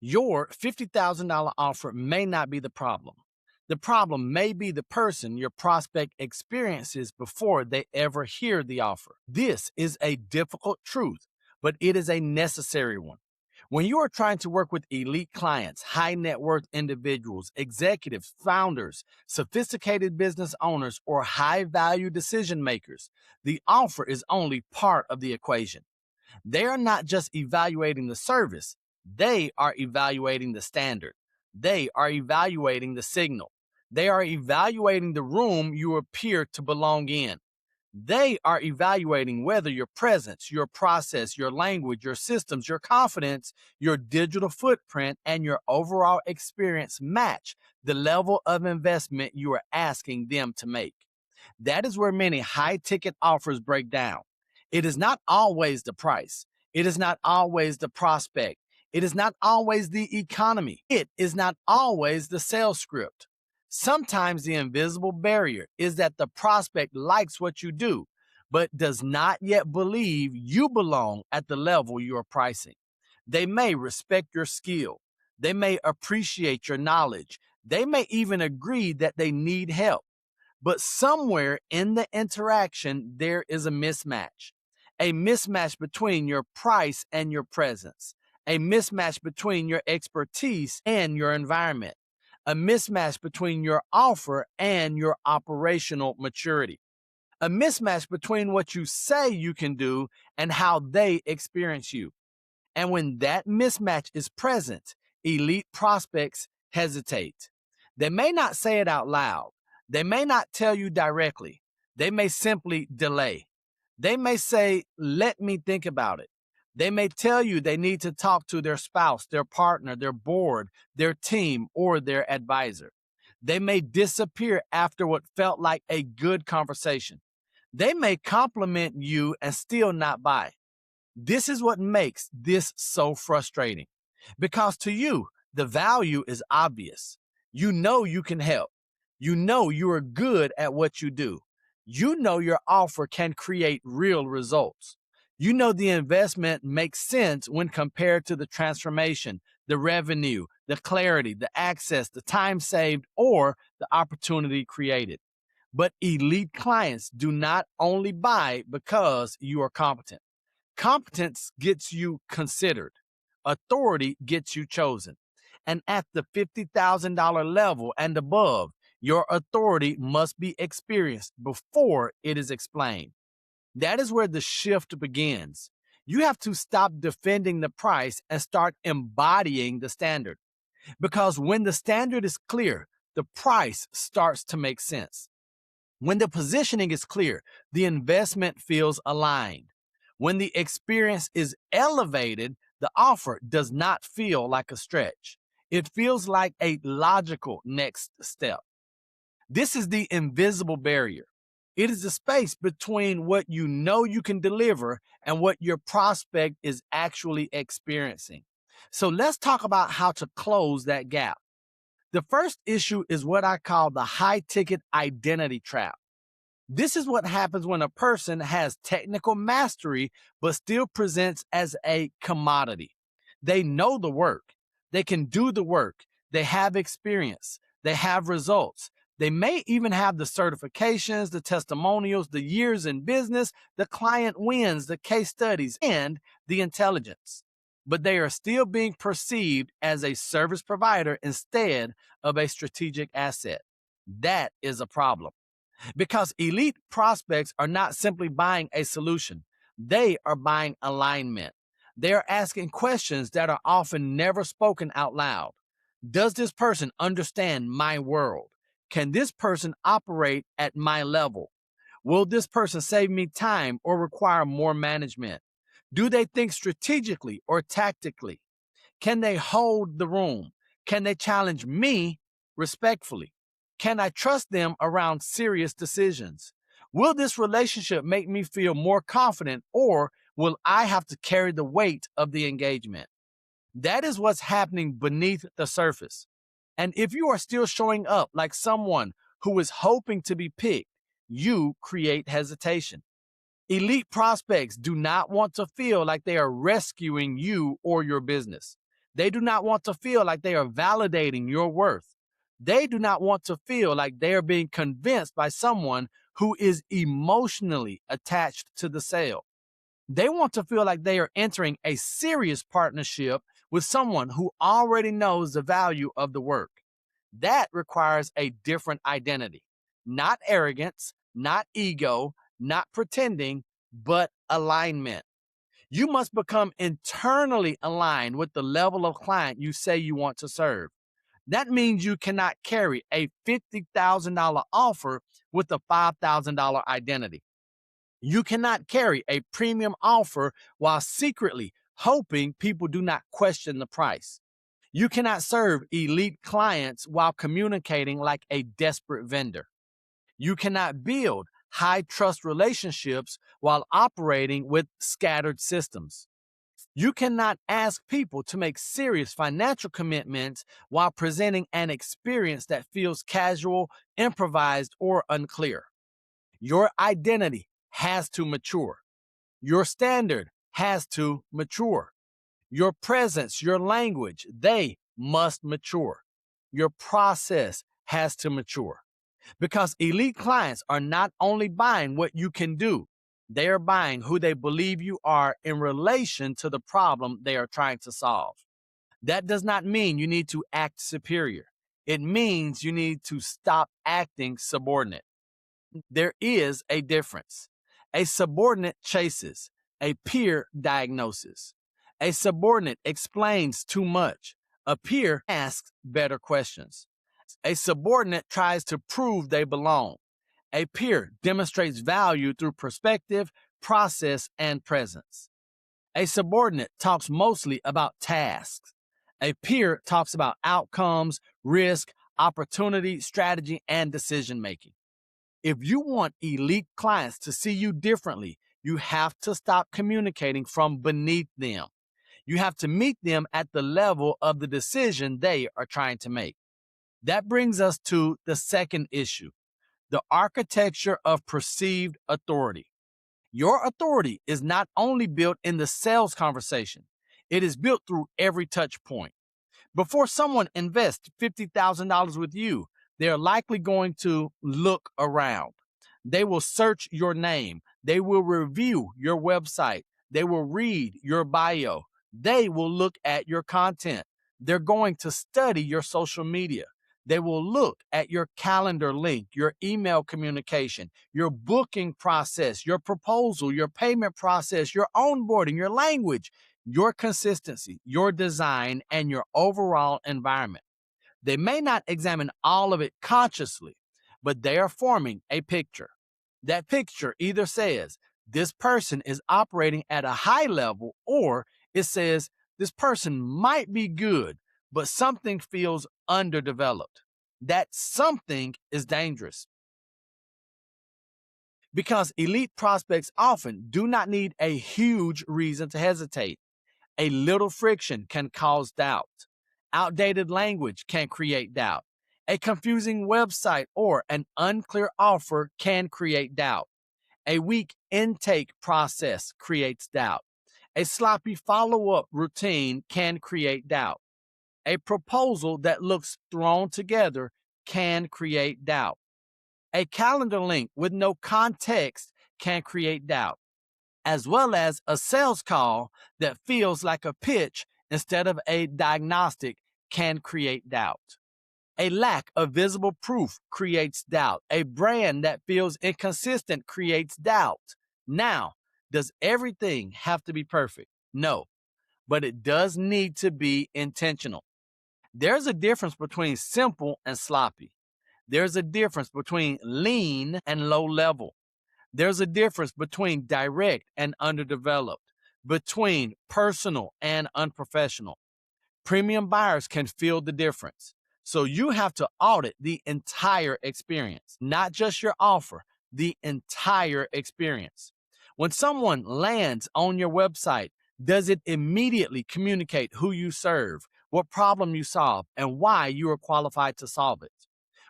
Your $50,000 offer may not be the problem. The problem may be the person your prospect experiences before they ever hear the offer. This is a difficult truth, but it is a necessary one. When you are trying to work with elite clients, high net worth individuals, executives, founders, sophisticated business owners, or high value decision makers, the offer is only part of the equation. They are not just evaluating the service, they are evaluating the standard. They are evaluating the signal. They are evaluating the room you appear to belong in. They are evaluating whether your presence, your process, your language, your systems, your confidence, your digital footprint, and your overall experience match the level of investment you are asking them to make. That is where many high ticket offers break down. It is not always the price. It is not always the prospect. It is not always the economy. It is not always the sales script. Sometimes the invisible barrier is that the prospect likes what you do, but does not yet believe you belong at the level you are pricing. They may respect your skill. They may appreciate your knowledge. They may even agree that they need help. But somewhere in the interaction, there is a mismatch between your price and your presence, a mismatch between your expertise and your environment, a mismatch between your offer and your operational maturity, a mismatch between what you say you can do and how they experience you. And when that mismatch is present, elite prospects hesitate. They may not say it out loud. They may not tell you directly. They may simply delay. They may say, let me think about it. They may tell you they need to talk to their spouse, their partner, their board, their team, or their advisor. They may disappear after what felt like a good conversation. They may compliment you and still not buy. This is what makes this so frustrating. Because to you, the value is obvious. You know you can help. You know you are good at what you do. You know your offer can create real results. You know the investment makes sense when compared to the transformation, the revenue, the clarity, the access, the time saved, or the opportunity created. But elite clients do not only buy because you are competent. Competence gets you considered. Authority gets you chosen. And at the $50,000 level and above, your authority must be experienced before it is explained. That is where the shift begins. You have to stop defending the price and start embodying the standard. Because when the standard is clear, the price starts to make sense. When the positioning is clear, the investment feels aligned. When the experience is elevated, the offer does not feel like a stretch. It feels like a logical next step. This is the invisible barrier. It is the space between what you know you can deliver and what your prospect is actually experiencing. So let's talk about how to close that gap. The first issue is what I call the high ticket identity trap. This is what happens when a person has technical mastery but still presents as a commodity. They know the work. They can do the work. They have experience. They have results. They may even have the certifications, the testimonials, the years in business, the client wins, the case studies, and the intelligence. But they are still being perceived as a service provider instead of a strategic asset. That is a problem. Because elite prospects are not simply buying a solution, they are buying alignment. They are asking questions that are often never spoken out loud. Does this person understand my world? Can this person operate at my level? Will this person save me time or require more management? Do they think strategically or tactically? Can they hold the room? Can they challenge me respectfully? Can I trust them around serious decisions? Will this relationship make me feel more confident, or will I have to carry the weight of the engagement? That is what's happening beneath the surface. And if you are still showing up like someone who is hoping to be picked, you create hesitation. Elite prospects do not want to feel like they are rescuing you or your business. They do not want to feel like they are validating your worth. They do not want to feel like they are being convinced by someone who is emotionally attached to the sale. They want to feel like they are entering a serious partnership with someone who already knows the value of the work. That requires a different identity, not arrogance, not ego, not pretending, but alignment. You must become internally aligned with the level of client you say you want to serve. That means you cannot carry a $50,000 offer with a $5,000 identity. You cannot carry a premium offer while secretly hoping people do not question the price. You cannot serve elite clients while communicating like a desperate vendor. You cannot build high trust relationships while operating with scattered systems. You cannot ask people to make serious financial commitments while presenting an experience that feels casual, improvised, or unclear. Your identity has to mature. Your standard has to mature. Your presence, your language, they must mature. Your process has to mature. Because elite clients are not only buying what you can do, they are buying who they believe you are in relation to the problem they are trying to solve. That does not mean you need to act superior. It means you need to stop acting subordinate. There is a difference. A subordinate chases, a peer diagnoses. A subordinate explains too much. A peer asks better questions. A subordinate tries to prove they belong. A peer demonstrates value through perspective, process, and presence. A subordinate talks mostly about tasks. A peer talks about outcomes, risk, opportunity, strategy, and decision making. If you want elite clients to see you differently, you have to stop communicating from beneath them. You have to meet them at the level of the decision they are trying to make. That brings us to the second issue, the architecture of perceived authority. Your authority is not only built in the sales conversation, it is built through every touch point. Before someone invests $50,000 with you, they're likely going to look around. They will search your name. They will review your website. They will read your bio. They will look at your content. They're going to study your social media. They will look at your calendar link, your email communication, your booking process, your proposal, your payment process, your onboarding, your language, your consistency, your design, and your overall environment. They may not examine all of it consciously, but they are forming a picture. That picture either says, this person is operating at a high level, or it says, this person might be good, but something feels underdeveloped. That something is dangerous. Because elite prospects often do not need a huge reason to hesitate. A little friction can cause doubt. Outdated language can create doubt. A confusing website or an unclear offer can create doubt. A weak intake process creates doubt. A sloppy follow-up routine can create doubt. A proposal that looks thrown together can create doubt. A calendar link with no context can create doubt, as well as a sales call that feels like a pitch instead of a diagnostic can create doubt. A lack of visible proof creates doubt. A brand that feels inconsistent creates doubt. Now, does everything have to be perfect? No, but it does need to be intentional. There's a difference between simple and sloppy. There's a difference between lean and low level. There's a difference between direct and underdeveloped, between personal and unprofessional. Premium buyers can feel the difference. So you have to audit the entire experience, not just your offer, the entire experience. When someone lands on your website, does it immediately communicate who you serve, what problem you solve, and why you are qualified to solve it?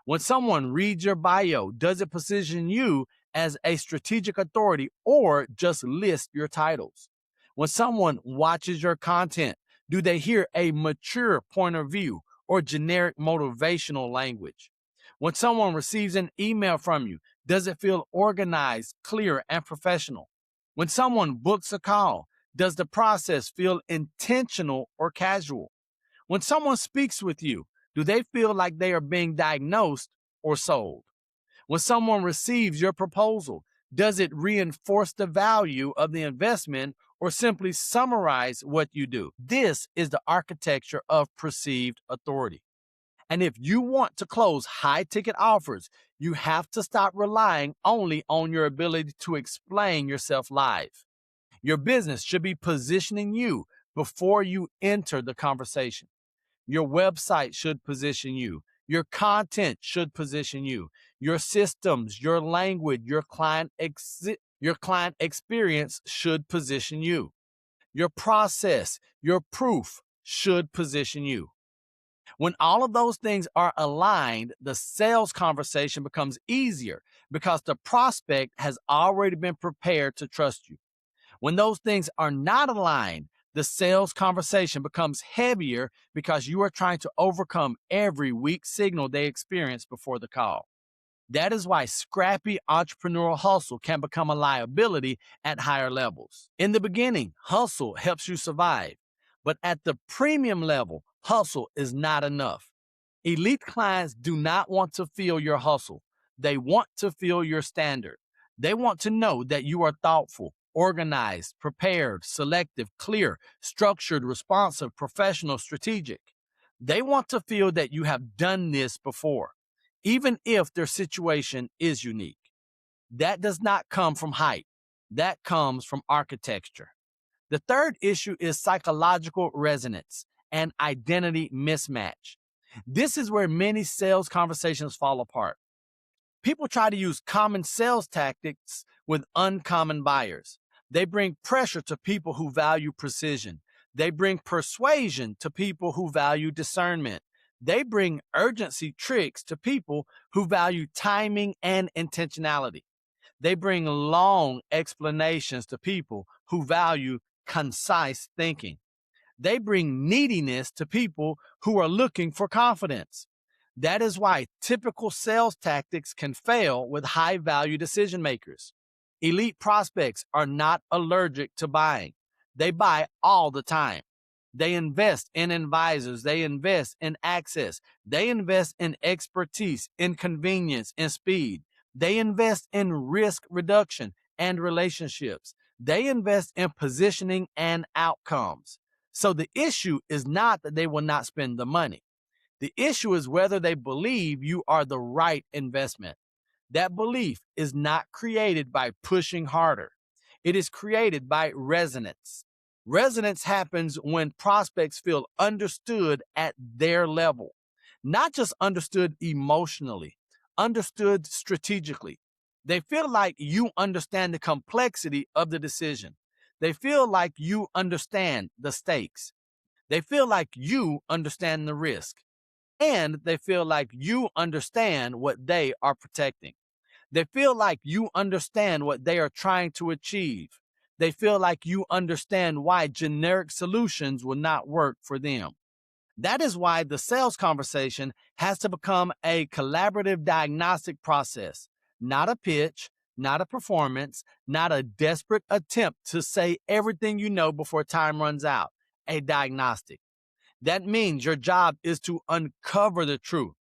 When someone reads your bio, does it position you as a strategic authority or just list your titles? When someone watches your content, Do they hear a mature point of view or generic motivational language? When someone receives an email from you, does it feel organized, clear, and professional? When someone books a call, does the process feel intentional or casual? When someone speaks with you, do they feel like they are being diagnosed or sold? When someone receives your proposal, does it reinforce the value of the investment or simply summarize what you do? This is the architecture of perceived authority. And if you want to close high ticket offers, you have to stop relying only on your ability to explain yourself live. Your business should be positioning you before you enter the conversation. Your website should position you. Your content should position you. Your systems, your language, your client experience should position you. Your process, your proof should position you. When all of those things are aligned, the sales conversation becomes easier because the prospect has already been prepared to trust you. When those things are not aligned, the sales conversation becomes heavier because you are trying to overcome every weak signal they experience before the call. That is why scrappy entrepreneurial hustle can become a liability at higher levels. In the beginning, hustle helps you survive, but at the premium level, hustle is not enough. Elite clients do not want to feel your hustle. They want to feel your standard. They want to know that you are thoughtful, organized, prepared, selective, clear, structured, responsive, professional, strategic. They want to feel that you have done this before, even if their situation is unique. That does not come from hype. That comes from architecture. The third issue is psychological resonance and identity mismatch. This is where many sales conversations fall apart. People try to use common sales tactics with uncommon buyers. They bring pressure to people who value precision. They bring persuasion to people who value discernment. They bring urgency tricks to people who value timing and intentionality. They bring long explanations to people who value concise thinking. They bring neediness to people who are looking for confidence. That is why typical sales tactics can fail with high value decision makers. Elite prospects are not allergic to buying. They buy all the time. They invest in advisors. They invest in access. They invest in expertise, in convenience, in speed. They invest in risk reduction and relationships. They invest in positioning and outcomes. So the issue is not that they will not spend the money. The issue is whether they believe you are the right investment. That belief is not created by pushing harder. It is created by resonance. Resonance happens when prospects feel understood at their level, not just understood emotionally, understood strategically. They feel like you understand the complexity of the decision. They feel like you understand the stakes. They feel like you understand the risk. And they feel like you understand what they are protecting. They feel like you understand what they are trying to achieve. They feel like you understand why generic solutions will not work for them. That is why the sales conversation has to become a collaborative diagnostic process, not a pitch, not a performance, not a desperate attempt to say everything you know before time runs out. A diagnostic. That means your job is to uncover the truth.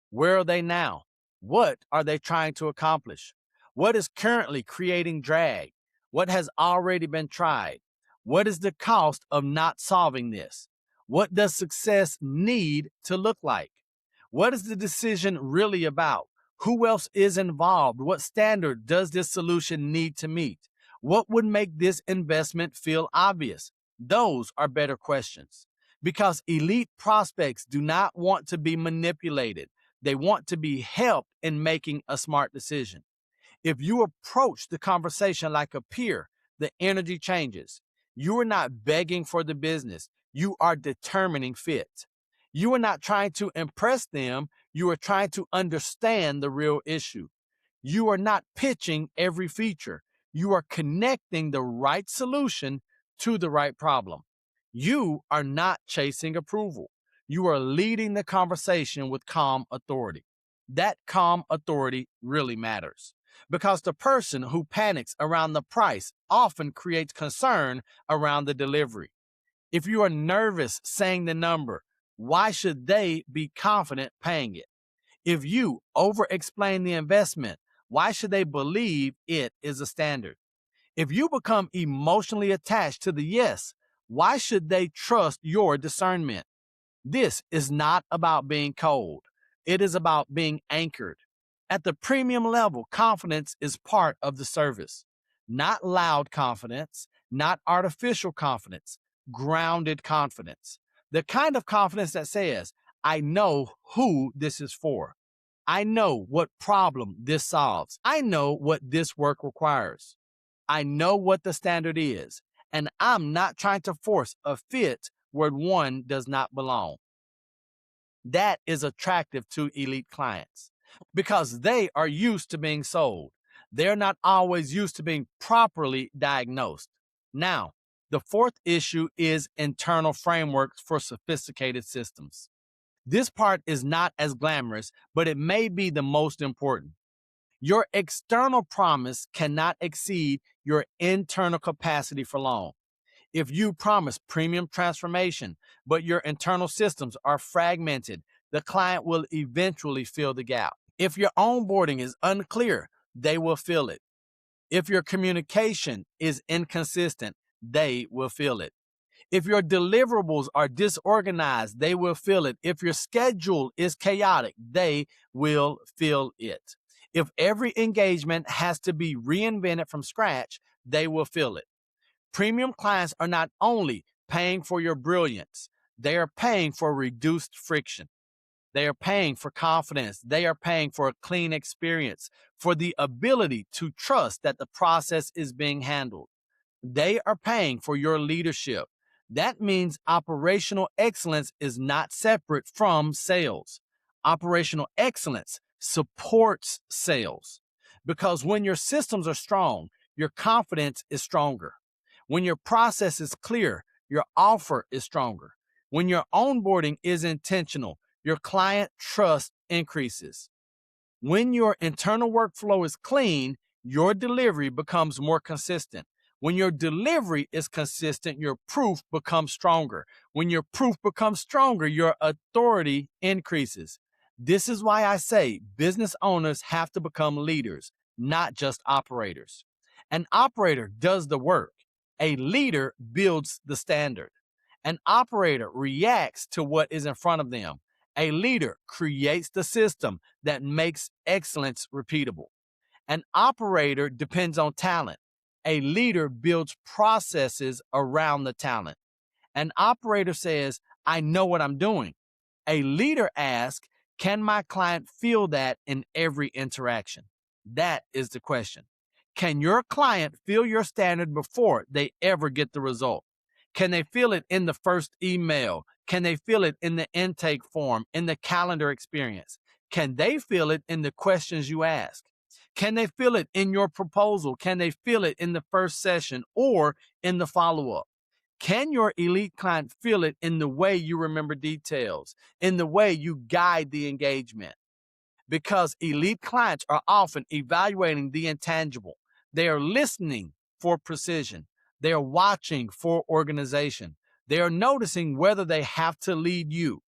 Where are they now? What are they trying to accomplish? What is currently creating drag? What has already been tried? What is the cost of not solving this? What does success need to look like? What is the decision really about? Who else is involved? What standard does this solution need to meet? What would make this investment feel obvious? Those are better questions because elite prospects do not want to be manipulated. They want to be helped in making a smart decision. If you approach the conversation like a peer, the energy changes. You are not begging for the business. You are determining fit. You are not trying to impress them. You are trying to understand the real issue. You are not pitching every feature. You are connecting the right solution to the right problem. You are not chasing approval. You are leading the conversation with calm authority. That calm authority really matters because the person who panics around the price often creates concern around the delivery. If you are nervous saying the number, why should they be confident paying it? If you over explain the investment, why should they believe it is a standard? If you become emotionally attached to the yes, why should they trust your discernment? This is not about being cold. It is about being anchored. At the premium level, confidence is part of the service. Not loud confidence, not artificial confidence, grounded confidence. The kind of confidence that says, I know who this is for. I know what problem this solves. I know what this work requires. I know what the standard is, and I'm not trying to force a fit where one does not belong. That is attractive to elite clients because they are used to being sold. They're not always used to being properly diagnosed. Now, the fourth issue is internal frameworks for sophisticated systems. This part is not as glamorous, but it may be the most important. Your external promise cannot exceed your internal capacity for long. If you promise premium transformation, but your internal systems are fragmented, the client will eventually fill the gap. If your onboarding is unclear, they will feel it. If your communication is inconsistent, they will feel it. If your deliverables are disorganized, they will feel it. If your schedule is chaotic, they will feel it. If every engagement has to be reinvented from scratch, they will feel it. Premium clients are not only paying for your brilliance, they are paying for reduced friction. They are paying for confidence. They are paying for a clean experience, for the ability to trust that the process is being handled. They are paying for your leadership. That means operational excellence is not separate from sales. Operational excellence supports sales because when your systems are strong, your confidence is stronger. When your process is clear, your offer is stronger. When your onboarding is intentional, your client trust increases. When your internal workflow is clean, your delivery becomes more consistent. When your delivery is consistent, your proof becomes stronger. When your proof becomes stronger, your authority increases. This is why I say business owners have to become leaders, not just operators. An operator does the work. A leader builds the standard. An operator reacts to what is in front of them. A leader creates the system that makes excellence repeatable. An operator depends on talent. A leader builds processes around the talent. An operator says, I know what I'm doing. A leader asks, can my client feel that in every interaction? That is the question. Can your client feel your standard before they ever get the result? Can they feel it in the first email? Can they feel it in the intake form, in the calendar experience? Can they feel it in the questions you ask? Can they feel it in your proposal? Can they feel it in the first session or in the follow-up? Can your elite client feel it in the way you remember details, in the way you guide the engagement? Because elite clients are often evaluating the intangible. They are listening for precision. They are watching for organization. They are noticing whether they have to lead you.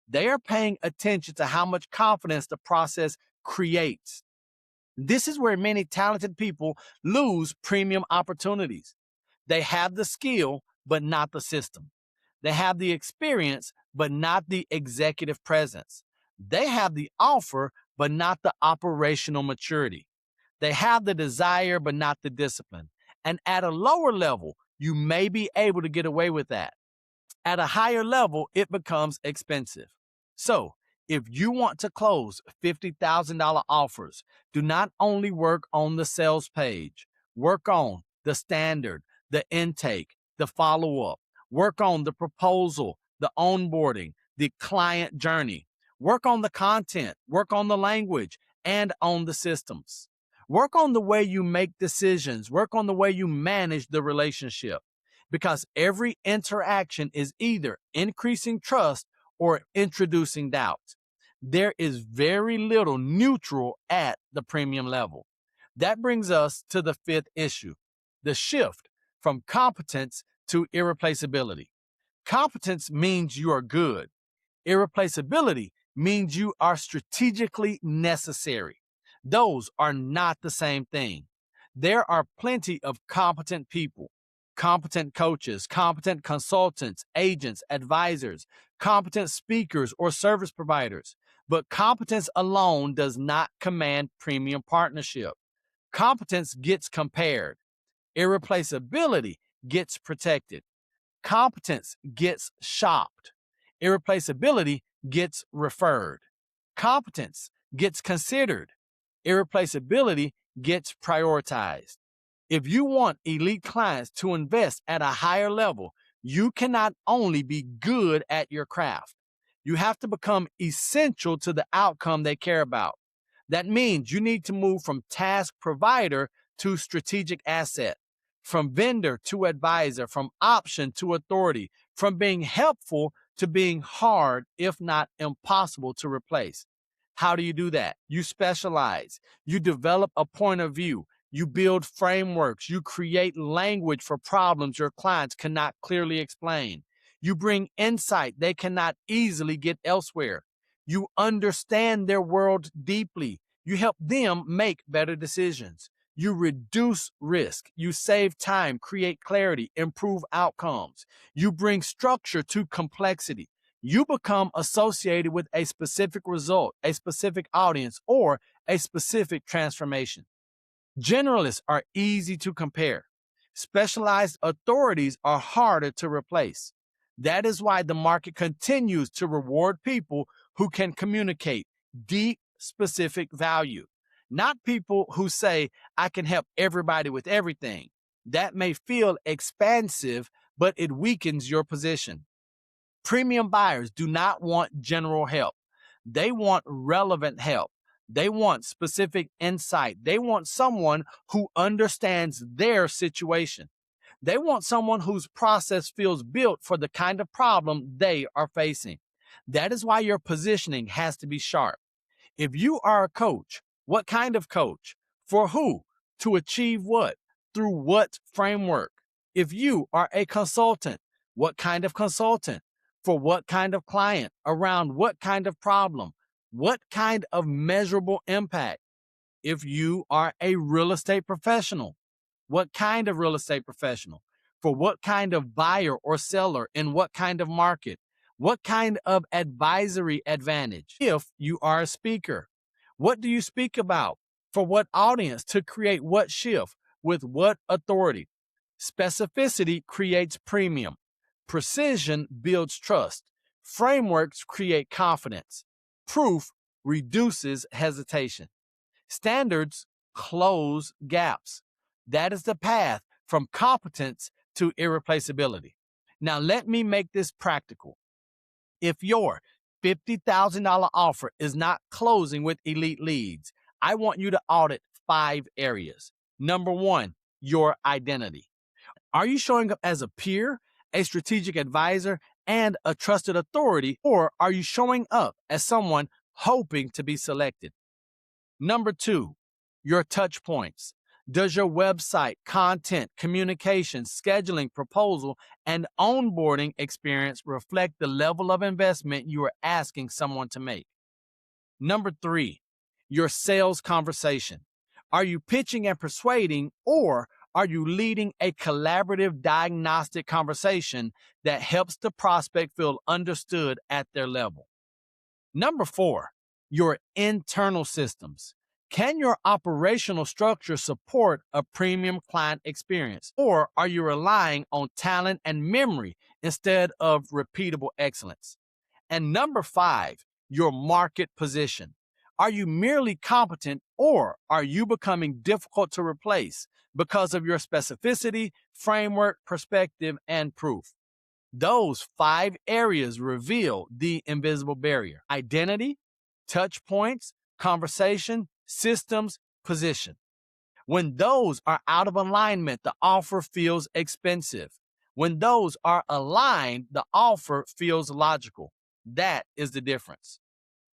They are paying attention to how much confidence the process creates. This is where many talented people lose premium opportunities. They have the skill, but not the system. They have the experience, but not the executive presence. They have the offer, but not the operational maturity. They have the desire, but not the discipline. And at a lower level, you may be able to get away with that. At a higher level, it becomes expensive. So, if you want to close $50,000 offers, do not only work on the sales page, work on the standard, the intake, the follow-up, work on the proposal, the onboarding, the client journey, work on the content, work on the language, and on the systems. Work on the way you make decisions, work on the way you manage the relationship. because every interaction is either increasing trust or introducing doubt. There is very little neutral at the premium level. That brings us to the fifth issue, the shift from competence to irreplaceability. Competence means you are good. Irreplaceability means you are strategically necessary. Those are not the same thing. There are plenty of competent people, competent coaches, competent consultants, agents, advisors, competent speakers, or service providers. But competence alone does not command premium partnership. Competence gets compared. Irreplaceability gets protected. Competence gets shopped. Irreplaceability gets referred. Competence gets considered. Irreplaceability gets prioritized. If you want elite clients to invest at a higher level, you cannot only be good at your craft. You have to become essential to the outcome they care about. That means you need to move from task provider to strategic asset, from vendor to advisor, from option to authority, from being helpful to being hard, if not impossible, to replace. How do you do that? You specialize. You develop a point of view. You build frameworks. You create language for problems your clients cannot clearly explain. You bring insight they cannot easily get elsewhere. You understand their world deeply. You help them make better decisions. You reduce risk. You save time, create clarity, improve outcomes. You bring structure to complexity. You become associated with a specific result, a specific audience, or a specific transformation. Generalists are easy to compare. Specialized authorities are harder to replace. That is why the market continues to reward people who can communicate deep, specific value, not people who say, I can help everybody with everything. That may feel expansive, but it weakens your position. Premium buyers do not want general help. They want relevant help. They want specific insight. They want someone who understands their situation. They want someone whose process feels built for the kind of problem they are facing. That is why your positioning has to be sharp. If you are a coach, what kind of coach? For who? To achieve what? Through what framework? If you are a consultant, what kind of consultant? For what kind of client? Around what kind of problem? What kind of measurable impact? If you are a real estate professional, what kind of real estate professional? For what kind of buyer or seller in what kind of market? What kind of advisory advantage? If you are a speaker, what do you speak about? For what audience? To create what shift? With what authority? Specificity creates premium. Precision builds trust. Frameworks create confidence. Proof reduces hesitation. Standards close gaps. That is the path from competence to irreplaceability. Now, let me make this practical. If your $50,000 offer is not closing with elite leads, I want you to audit 5 areas. Number 1, your identity. Are you showing up as a peer, a strategic advisor, and a trusted authority, or are you showing up as someone hoping to be selected? Number 2, your touch points. Does your website, content, communication, scheduling, proposal, and onboarding experience reflect the level of investment you are asking someone to make? Number 3, your sales conversation. Are you pitching and persuading, or are you leading a collaborative diagnostic conversation that helps the prospect feel understood at their level? Number 4, your internal systems. Can your operational structure support a premium client experience, or are you relying on talent and memory instead of repeatable excellence? And number 5, your market position. Are you merely competent, or are you becoming difficult to replace because of your specificity, framework, perspective, and proof? Those 5 areas reveal the invisible barrier: identity, touch points, conversation, systems, position. When those are out of alignment, the offer feels expensive. When those are aligned, the offer feels logical. That is the difference.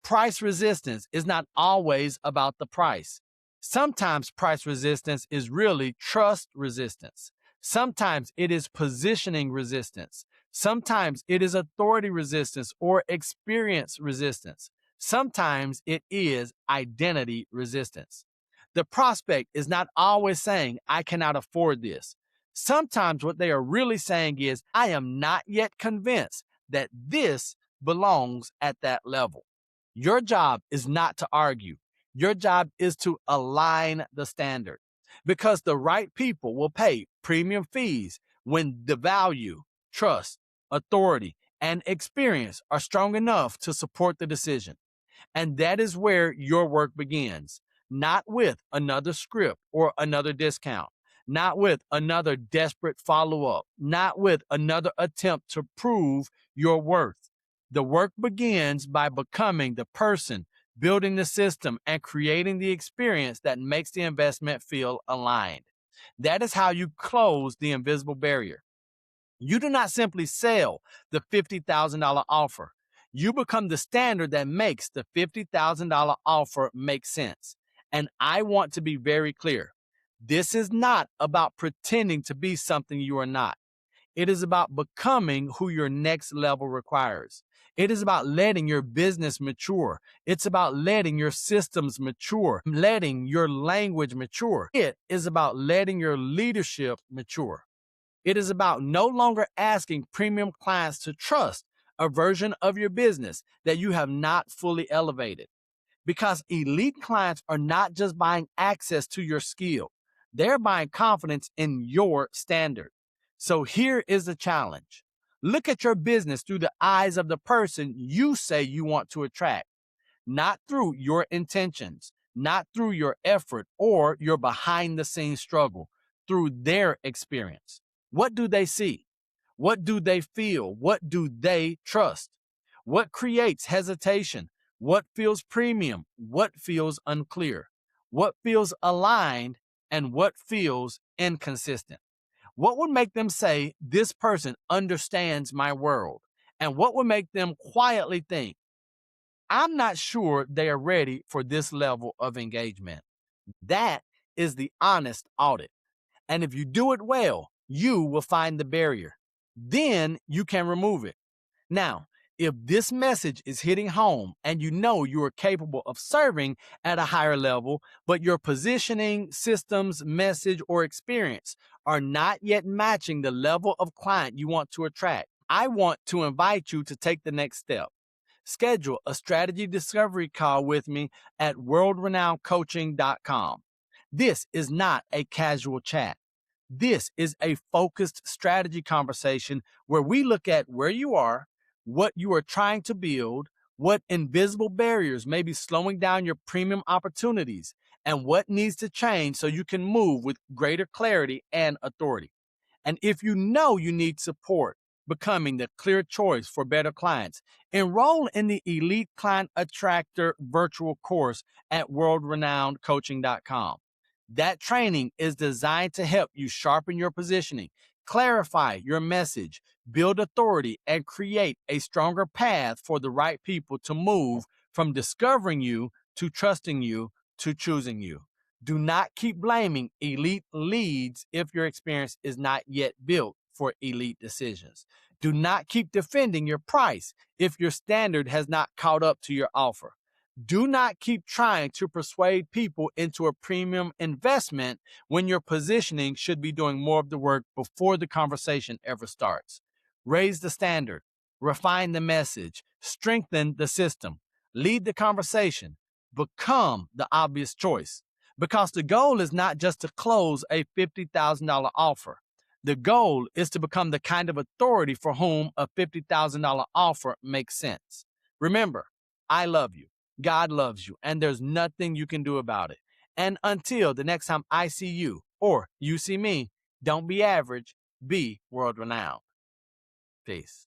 Price resistance is not always about the price. Sometimes price resistance is really trust resistance. Sometimes it is positioning resistance. Sometimes it is authority resistance or experience resistance. Sometimes it is identity resistance. The prospect is not always saying, I cannot afford this. Sometimes what they are really saying is, I am not yet convinced that this belongs at that level. Your job is not to argue. Your job is to align the standard because the right people will pay premium fees when the value, trust, authority, and experience are strong enough to support the decision. And that is where your work begins, not with another script or another discount, not with another desperate follow up, not with another attempt to prove your worth. The work begins by becoming the person, building the system, and creating the experience that makes the investment feel aligned. That is how you close the invisible barrier. You do not simply sell the $50,000 offer. You become the standard that makes the $50,000 offer make sense. And I want to be very clear. This is not about pretending to be something you are not. It is about becoming who your next level requires. It is about letting your business mature. It's about letting your systems mature, letting your language mature. It is about letting your leadership mature. It is about no longer asking premium clients to trust a version of your business that you have not fully elevated. Because elite clients are not just buying access to your skill, they're buying confidence in your standard. So here is the challenge. Look at your business through the eyes of the person you say you want to attract, not through your intentions, not through your effort or your behind the scenes struggle, through their experience. What do they see? What do they feel? What do they trust? What creates hesitation? What feels premium? What feels unclear? What feels aligned? And what feels inconsistent? What would make them say, this person understands my world? And what would make them quietly think, I'm not sure they are ready for this level of engagement? That is the honest audit. And if you do it well, you will find the barrier. Then you can remove it. Now, if this message is hitting home and you know you are capable of serving at a higher level, but your positioning, systems, message, or experience are not yet matching the level of client you want to attract, I want to invite you to take the next step. Schedule a strategy discovery call with me at worldrenownedcoaching.com. This is not a casual chat. This is a focused strategy conversation where we look at where you are, what you are trying to build, what invisible barriers may be slowing down your premium opportunities, and what needs to change so you can move with greater clarity and authority. And if you know you need support becoming the clear choice for better clients, enroll in the Elite Client Attractor virtual course at worldrenownedcoaching.com. That training is designed to help you sharpen your positioning, clarify your message, build authority, and create a stronger path for the right people to move from discovering you to trusting you to choosing you. Do not keep blaming elite leads if your experience is not yet built for elite decisions. Do not keep defending your price if your standard has not caught up to your offer. Do not keep trying to persuade people into a premium investment when your positioning should be doing more of the work before the conversation ever starts. Raise the standard, refine the message, strengthen the system, lead the conversation, become the obvious choice. Because the goal is not just to close a $50,000 offer. The goal is to become the kind of authority for whom a $50,000 offer makes sense. Remember, I love you. God loves you, and there's nothing you can do about it. And until the next time I see you or you see me, don't be average, be world renowned. Peace.